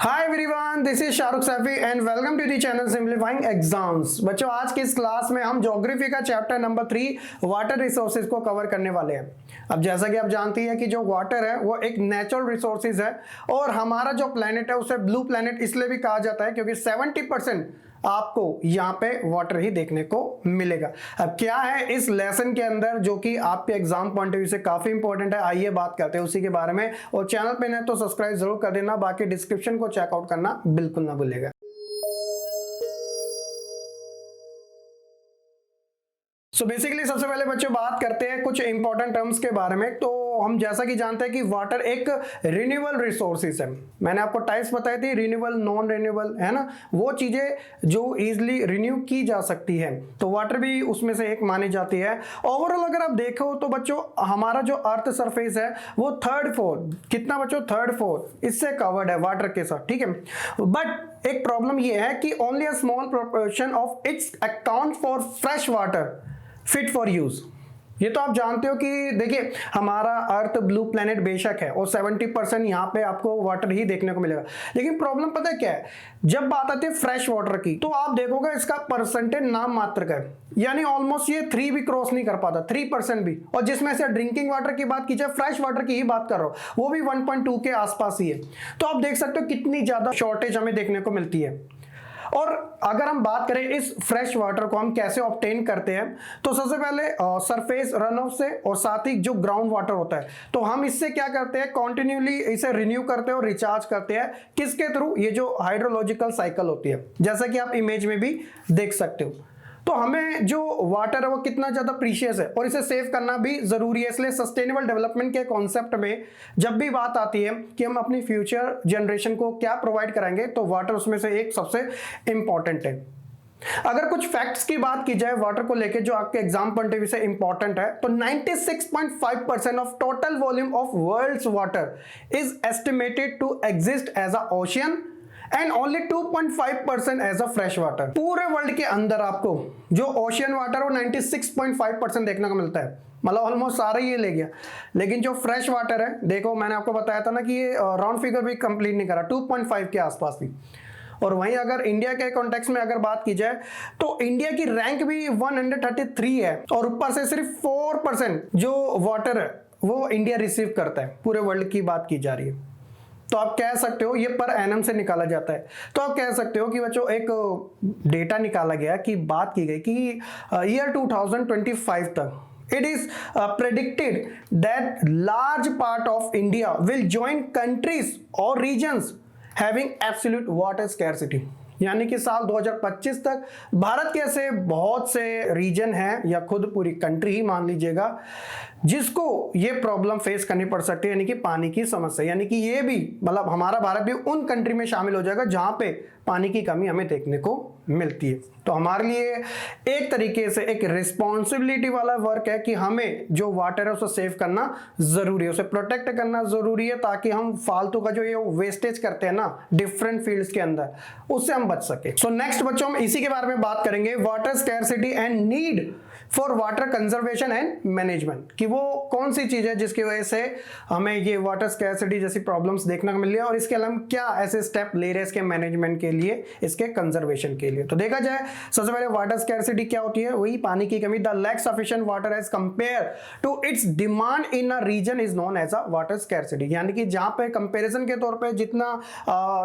Hi everyone, this is Shahrukh Saifi and welcome to the channel simplifying exams. बच्चों, आज की इस क्लास में हम ज्योग्राफी का चैप्टर नंबर 3 वाटर रिसोर्सेज को कवर करने वाले हैं। अब जैसा कि आप जानती हैं कि जो वाटर है वो एक नेचुरल रिसोर्सेज है और हमारा जो प्लेनेट है उसे ब्लू प्लेनेट इसलिए भी कहा जाता है क्योंकि 70% आपको यहाँ पे वाटर ही देखने को मिलेगा। अब क्या है इस लेसन के अंदर जो कि आपके एग्जाम पॉइंट ऑफ व्यू से काफी इंपॉर्टेंट है, आइए बात करते हैं उसी के बारे में। और चैनल पे नए तो सब्सक्राइब जरूर कर देना, बाकी डिस्क्रिप्शन को चेकआउट करना बिल्कुल ना भूलिएगा। सो बेसिकली सबसे पहले बच्चों बात करते हैं कुछ इंपॉर्टेंट टर्म्स के बारे में। तो हम जैसा कि जानते हैं कि वाटर एक रिन्यूएबल रिसोर्सेज है। मैंने आपको टाइप्स बताई थी, रिन्यूएबल, नॉन रिन्यूएबल, है ना, वो चीजें जो इजीली रिन्यू की जा सकती है, तो वाटर भी उसमें से एक मानी जाती है। ओवरऑल अगर आप देखो तो बच्चों हमारा जो अर्थ सरफेस है वो 3/4, कितना बच्चों, 3/4 इससे कवर्ड है वाटर के साथ, ठीक है। बट एक प्रॉब्लम ये है कि only a small proportion of its account for fresh water fit for use. ये तो आप जानते हो कि देखिए हमारा अर्थ ब्लू प्लेनेट बेशक है और 70% यहाँ पे आपको वाटर ही देखने को मिलेगा, लेकिन प्रॉब्लम पता है क्या है, जब बात आती है फ्रेश वाटर की तो आप देखोगे इसका परसेंटेज नाम मात्र का है, यानी ऑलमोस्ट ये 3 भी क्रॉस नहीं कर पाता, 3% भी। और जिसमें से ड्रिंकिंग वाटर की बात की जाए, फ्रेश वाटर की ही बात कर रहा हूं, वो भी 1.2 के आसपास ही है। तो आप देख सकते हो कितनी ज्यादा शॉर्टेज हमें देखने को मिलती है। और अगर हम बात करें इस फ्रेश वाटर को हम कैसे ऑब्टेन करते हैं, तो सबसे पहले सरफेस रन ऑफ से और साथ ही जो ग्राउंड वाटर होता है, तो हम इससे क्या करते हैं, कॉन्टिन्यूली इसे रिन्यू करते हैं और रिचार्ज करते हैं। किसके थ्रू? ये जो हाइड्रोलॉजिकल साइकिल होती है, जैसा कि आप इमेज में भी देख सकते हो। तो हमें जो वाटर है वो कितना ज्यादा प्रीशियस है और इसे सेव करना भी जरूरी है। इसलिए सस्टेनेबल डेवलपमेंट के कॉन्सेप्ट में जब भी बात आती है कि हम अपनी फ्यूचर जनरेशन को क्या प्रोवाइड कराएंगे, तो वाटर उसमें से एक सबसे इंपॉर्टेंट है। अगर कुछ फैक्ट्स की बात की जाए वाटर को लेके जो आपके एग्जाम पॉइंट ऑफ व्यू से इंपॉर्टेंट है, तो 96.5% of total volume of world's water is estimated to exist as a ocean and only 2.5% as a fresh water. पूरे वर्ल्ड के अंदर आपको जो ओशियन वाटर वो 96.5% देखने को मिलता है, मतलब ऑलमोस्ट सारा ये ले गया। लेकिन जो फ्रेश वाटर है, देखो मैंने आपको बताया था ना कि ये राउंड फिगर भी कंप्लीट नहीं करा, 2.5 के आसपास थी। और वहीं अगर इंडिया के कॉन्टेक्स्ट में अगर बात की जाए तो इंडिया की रैंक भी 133 है और ऊपर से सिर्फ 4% जो वाटर है वो इंडिया रिसीव करता है। पूरे वर्ल्ड की बात की जा रही है, तो आप कह सकते हो ये पर एनम से निकाला जाता है। तो आप कह सकते हो कि बच्चों एक डेटा निकाला गया कि बात की गई कि ईयर 2025 तक it is predicted that large part of India will join countries or regions having absolute water scarcity. यानी कि साल 2025 तक भारत के ऐसे बहुत से रीजन हैं या खुद पूरी कंट्री ही मान लीजिएगा जिसको ये प्रॉब्लम फेस करनी पड़ सकती है, यानी कि पानी की समस्या। यानी कि ये भी मतलब हमारा भारत भी उन कंट्री में शामिल हो जाएगा जहां पे पानी की कमी हमें देखने को मिलती है। तो हमारे लिए एक तरीके से एक रिस्पॉन्सिबिलिटी वाला वर्क है कि हमें जो वाटर है उसे सेव करना जरूरी है, उसे प्रोटेक्ट करना जरूरी है, ताकि हम फालतू का जो ये वेस्टेज करते हैं ना डिफरेंट फील्ड्स के अंदर, उससे हम बच सके। सो नेक्स्ट बच्चों हम इसी के बारे में बात करेंगे, water scarcity and need for water conservation and management, कि वो कौन सी चीज है जिसकी वजह से हमें ये वाटर स्कैर्सिटी जैसी प्रॉब्लम्स देखने को मिल रही है और इसके अलावा हम क्या ऐसे स्टेप ले रहे हैं इसके मैनेजमेंट के लिए, इसके कंजर्वेशन के लिए। तो देखा जाए सबसे पहले वाटर स्कैर्सिटी क्या होती है, वही पानी की कमी। The lack sufficient water as compare to its demand in a region is known as a water scarcity. यानी कि जहां पे कंपैरिजन के तौर पे जितना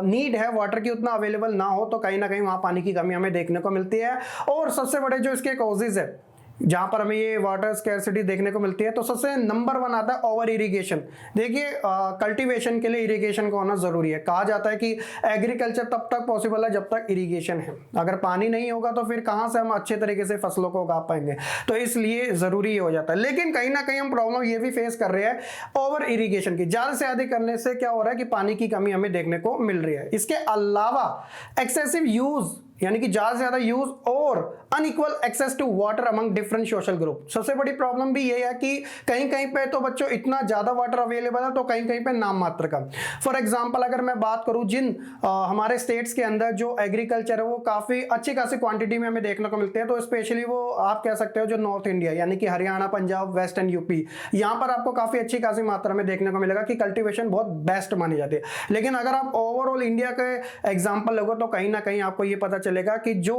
नीड है वाटर की उतना अवेलेबल ना हो, तो कहीं ना कहीं वहां पानी की कमी हमें देखने को मिलती है। और सबसे बड़े जो इसके कॉजेज है जहां पर हमें ये वाटर स्कैर्सिटी देखने को मिलती है, तो सबसे नंबर 1 आता है ओवर इरिगेशन। देखिए कल्टीवेशन के लिए इरिगेशन का होना जरूरी है। कहा जाता है कि एग्रीकल्चर तब तक पॉसिबल है जब तक इरिगेशन है, अगर पानी नहीं होगा तो फिर कहां से हम अच्छे तरीके से फसलों को उगा पाएंगे, तो इसलिए जरूरी हो जाता है। लेकिन कहीं ना कहीं हम प्रॉब्लम ये भी फेस कर रहे हैं ओवर इरिगेशन की, ज्यादा से अधिक करने से क्या हो रहा है कि पानी की कमी हमें देखने को मिल रही है। इसके अलावा एक्सेसिव यूज यानी कि ज्यादा से ज्यादा यूज और unequal access to water among different social group. सबसे बड़ी प्रॉब्लम भी ये है कि कहीं कहीं पे तो बच्चों इतना ज्यादा वाटर अवेलेबल है तो कहीं कहीं पे नाम मात्र का। फॉर एग्जांपल अगर मैं बात करूं जिन हमारे स्टेट्स के अंदर जो एग्रीकल्चर है वो काफी अच्छी खासी क्वांटिटी में हमें देखने को मिलते हैं, तो स्पेशली वो आप कह सकते हो जो नॉर्थ इंडिया यानी कि हरियाणा, पंजाब, वेस्टर्न यूपी, यहां पर आपको काफी अच्छी खासी मात्रा में देखने को मिलेगा कि कल्टीवेशन बहुत बेस्ट मानी जाती है। लेकिन अगर आप ओवरऑल इंडिया के एग्जांपल लोगे तो कहीं ना कहीं आपको ये पता चलेगा कि जो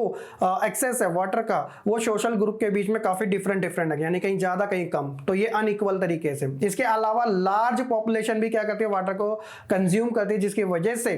एक्सेस है वाटर का वो सोशल ग्रुप के बीच में काफी डिफरेंट है, यानी कहीं ज्यादा कहीं कम, तो ये अनइक्वल तरीके से। इसके अलावा लार्ज पॉपुलेशन भी क्या करती है, वाटर को कंज्यूम करती है, जिसकी वजह से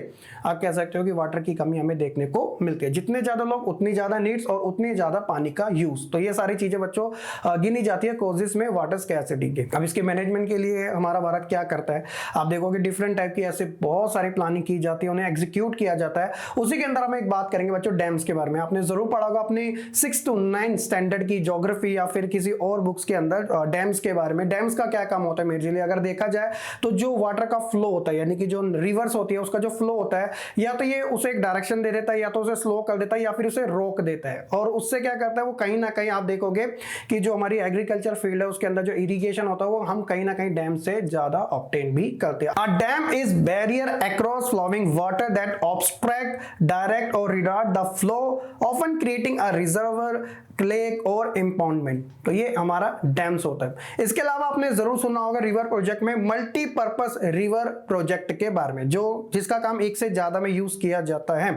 आप कह सकते हो कि वाटर की कमी हमें देखने को मिलती है। जितने ज्यादा लोग उतनी ज्यादा नीड्स और उतनी ज्यादा पानी का यूज, तो ये सारी चीजें बच्चों गिनी जाती है कॉजेस में वाटर स्कैर्सिटी के। अब इसके मैनेजमेंट के लिए हमारा भारत क्या करता है, आप देखोगे डिफरेंट टाइप की ऐसे बहुत सारी प्लानिंग की जाती है, उन्हें एग्जीक्यूट किया जाता है। उसी के अंदर हम एक बात करेंगे बच्चों डैम्स के बारे में। आपने जरूर पढ़ा होगा अपनी 6 to 9 स्टैंडर्ड की ज्योग्राफी या फिर किसी और बुक्स के अंदर डैम्स के बारे में। डैम्स का क्या काम होता है मेजरली अगर देखा जाए तो जो वाटर का फ्लो होता है, यानी कि जो रिवर्स होती है उसका जो फ्लो होता है, या तो ये उसे एक डायरेक्शन दे देता है, या तो उसे स्लो कर देता है, या फिर उसे रोक देता है। और उससे क्या करता है वो कहीं ना कहीं आप देखोगे कि जो हमारी एग्रीकल्चर फील्ड है उसके अंदर जो इरिगेशन होता है वो हम कहीं ना कहीं डैम से ज्यादा ऑब्टेन भी करते हैं। A dam is barrier across flowing water that obstruct, direct or retard the flow, often creating a reservoir, lake or impoundment. तो ये हमारा डैम्स होता है। इसके अलावा आपने जरूर सुना होगा रिवर प्रोजेक्ट में मल्टीपर्पस रिवर प्रोजेक्ट के बारे में, जो जिसका काम एक से ज्यादा में यूज किया जाता है।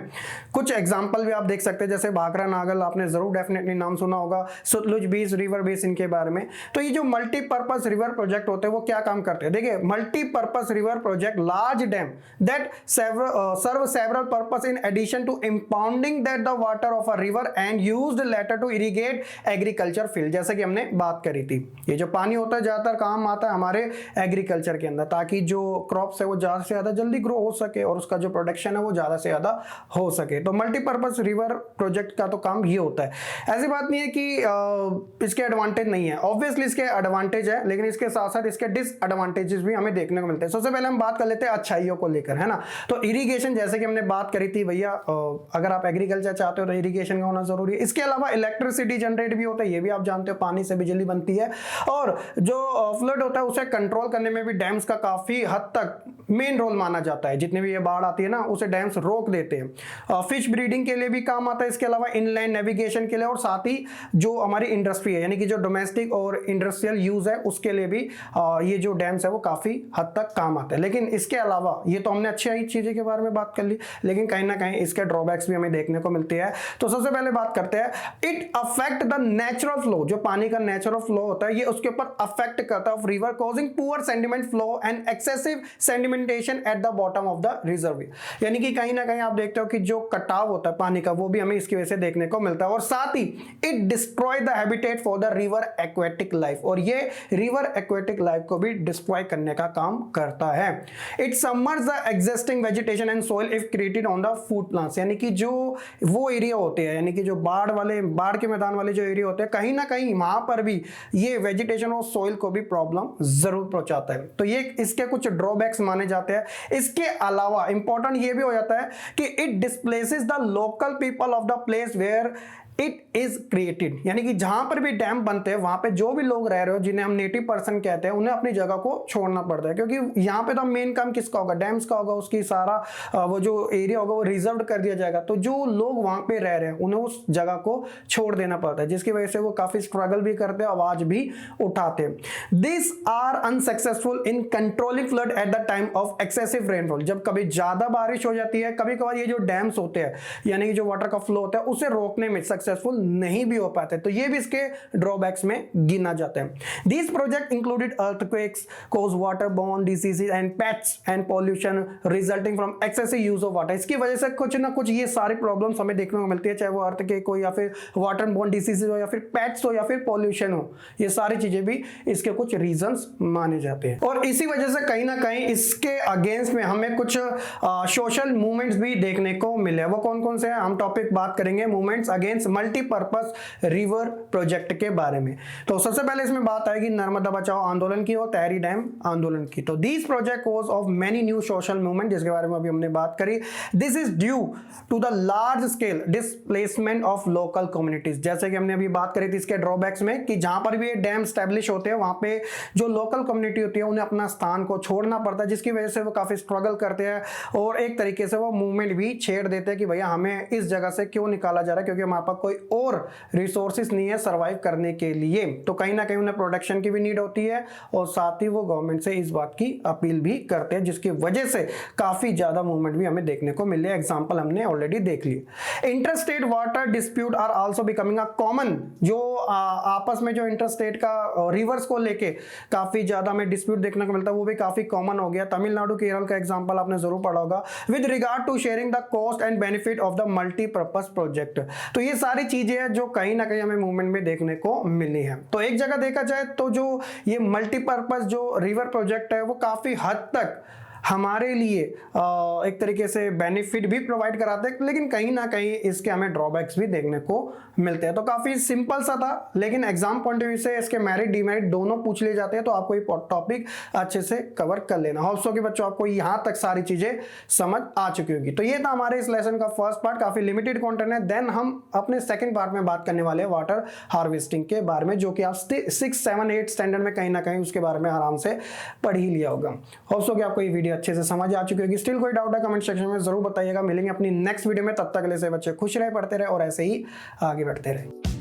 कुछ एग्जांपल भी आप देख सकते हैं, जैसे भाखरा नागल आपने जरूर डेफिनेटली नाम सुना होगा, सतलुज बीच रिवर बेसिन के बारे में। तो ये जो मल्टीपर्पस रिवर प्रोजेक्ट होते हैं वो क्या काम करते हैं, देखिए multipurpose river project large dam that serve several purpose in addition to impounding that the water of a river and used later to irrigate agriculture field, जैसे कि हमने बात करी थी। ये जो पानी होता है ज्यादातर काम आता है हमारे एग्रीकल्चर के अंदर, ताकि जो क्रॉप्स है वो ज्यादा से ज्यादा जल्दी ग्रो हो सके और उसका जो प्रोडक्शन है वो ज्यादा से ज्यादा हो सके। तो मल्टीपर्पस रिवर प्रोजेक्ट का तो काम ये होता है। ऐसी बात नहीं है कि इसके एडवांटेज नहीं है, ऑब्वियसली इसके एडवांटेज है, लेकिन इसके साथ साथ इसके डिसएडवांटेजेस भी हमें देखने को मिलते हैं। सबसे पहले हम बात कर लेते हैं अच्छाइयों को लेकर, है ना। तो इरिगेशन जैसे कि हमने बात करी थी भैया, अगर आप एग्रीकल्चर चाहते हो तो इरिगेशन का होना जरूरी है। इसके अलावा इलेक्ट्रिसिटी जनरेट भी होता है, ये भी आप जानते हो पानी से बिजली बनती है। और जो फ्लड होता है उसे कंट्रोल करने में भी डैम्स का काफी हद तक मेन रोल माना जाता है। जितनी भी ये बाढ़ आती है ना उसे डैम्स रोक देते हैं। फिश ब्रीडिंग के लिए भी काम आता है, इसके अलावा इनलैंड नेविगेशन के लिए, और साथ ही जो हमारी इंडस्ट्री है यानी कि जो डोमेस्टिक और इंडस्ट्रियल यूज है उसके लिए भी ये जो डैम्स है वो काफी हद तक काम आता है। लेकिन इसके अलावा ये तो हमने अच्छी चीजें के बारे में बात कर ली, लेकिन कहीं ना कहीं इसके ड्रॉबैक्स भी हमें देखने को मिलते हैं। तो सबसे पहले बात करते हैं, it affect the natural flow, जो पानी का नेचुरल फ्लो होता है ये उसके ऊपर अफेक्ट करता है of river, causing poor sediment flow and excessive sedimentation at the bottom of the reserve. यानी कि कहीं ना कहीं आप देखते हो कि जो कटाव होता है पानी का वो भी हमें इसकी वजह से देखने को मिलता है। और साथ ही it destroy the habitat for the river aquatic life, और ये रिवर एक्वेटिक लाइफ को भी डिस्ट्रॉय करने का काम करता है। It submerge the existing vegetation and soil if created on the food plants, यानी कि जो वो एरिया होते हैं, यानी कि जो बाढ़ के मैदान वाले जो एरिया होते हैं, कहीं ना कहीं वहां पर भी ये वेजिटेशन और सोइल को भी प्रॉब्लम जरूर पहुंचाता है। तो ये इसके कुछ ड्रॉबैक्स माने जाते हैं। इसके अलावा इंपॉर्टेंट ये भी हो जाता है कि it displaces the local people of the place where it is created, यानी कि जहां पर भी डैम बनते हैं वहां पे जो भी लोग रह रहे हो, जिन्हें हम नेटिव पर्सन कहते हैं, उन्हें अपनी जगह को छोड़ना पड़ता है। क्योंकि यहाँ पे तो मेन काम किसका होगा, डैम्स का होगा, उसकी सारा वो जो एरिया होगा वो रिजर्व कर दिया जाएगा। तो जो लोग वहां पे रह रहे हैं उन्हें उस जगह को छोड़ देना पड़ता है, जिसकी वजह से वो काफी स्ट्रगल भी करते हैं, आवाज भी उठाते हैं। This are unsuccessful in controlling flood at the time of excessive rainfall, जब कभी ज्यादा बारिश हो जाती है, कभी कभार ये जो डैम्स होते हैं यानी कि जो वाटर का फ्लो होता है उसे रोकने में सक्सेसफुल नहीं भी हो पाते। तो ये भी इसके ड्रॉबैक्स में गिना जाता है। This project included earthquakes, cause water borne diseases and pets and pollution resulting from excessive use of water. इसकी वजह से कुछ ना कुछ ये सारी प्रॉब्लम्स हमें देखने को मिलती है, चाहे वो अर्थक्वेक हो या फिर वाटर बोर्न डिजीजेस हो या फिर पेट्स हो या फिर पॉल्यूशन हो, ये सारी चीजें भी इसके कुछ रीजंस माने जाते हैं। और इसी वजह से कहीं ना कहीं इसके अगेंस्ट में हमें कुछ सोशल मूवमेंट्स भी देखने को मिले। वो कौन कौन से हैं, हम टॉपिक बात करेंगे movements against multipurpose river project के बारे में। तो सबसे पहले इसमें बात आएगी नर्मदा बचाओ आंदोलन की और तहरी डैम आंदोलन की। तो this project cause of many new social movement, जिसके बारे में अभी हमने बात करी। This is due to the large scale displacement of local communities. जैसे कि हमने अभी बात करी थी इसके ड्रॉबैक्स में कि जहां पर भी ये डैम स्टैब्लिश होते हैं वहां पे जो लोकल कम्युनिटी होती है उन्हें अपना स्थान को छोड़ना पड़ता है, जिसकी वजह से वो काफी स्ट्रगल करते हैं और एक तरीके से वो मूवमेंट भी छेड़ देते हैं कि भैया हमें इस जगह से क्यों निकाला जा रहा है, क्योंकि हमारे पास कोई और रिसोर्सेज नहीं है सर्वाइव करने के लिए। तो कहीं ना कहीं उन्हें प्रोटेक्शन की भी नीड होती है और साथ ही वो गवर्नमेंट से इस बात की अपील भी करते हैं, जिसकी वजह से काफी ज्यादा मूवमेंट भी हमें देखने को मिले। एग्जांपल हमने ऑलरेडी देख लिए। Interstate water dispute are also becoming a common, जो आपस में जो इंटरस्टेट का रिवर्स को लेके काफी ज्यादा हमें डिस्प्यूट देखने को मिलता है, वो भी काफी कॉमन हो गया। तमिलनाडु केरल का एग्जांपल आपने जरूर पढ़ा होगा। With regard to sharing the cost and benefit of the multipurpose project. तो ये सारी चीजें हैं जो कहीं ना कहीं हमें मूवमेंट में देखने को मिली है। तो एक जगह देखा जाए तो जो ये मल्टीपर्पज जो रिवर प्रोजेक्ट है वो काफी हद तक हमारे लिए एक तरीके से बेनिफिट भी प्रोवाइड कराते हैं, लेकिन कहीं ना कहीं इसके हमें ड्रॉबैक्स भी देखने को मिलते हैं। तो काफी सिंपल सा था, लेकिन एग्जाम पॉइंट ऑफ व्यू से इसके मेरिट डिमेरिट दोनों पूछ लिए जाते हैं, तो आपको ये टॉपिक अच्छे से कवर कर लेना। होप सो कि बच्चों आपको यहाँ तक सारी चीजें समझ आ चुकी होगी। तो ये था हमारे इस लेसन का फर्स्ट पार्ट, काफी लिमिटेड कंटेंट है। देन हम अपने सेकंड पार्ट में बात करने वाले हैं वाटर हार्वेस्टिंग के बारे में, जो कि आप 6, 7, 8 स्टैंडर्ड में कहीं ना कहीं उसके बारे में आराम से पढ़ ही लिया होगा। होप सो कि आपको ये वीडियो अच्छे से समझ आ चुकी होगी। स्टिल कोई डाउट है कमेंट सेक्शन में जरूर बताइएगा। मिलेंगे अपनी नेक्स्ट वीडियो में, तब तक के लिए से बच्चे खुश रहे, पढ़ते रहे और ऐसे ही आगे बढ़ते रहे।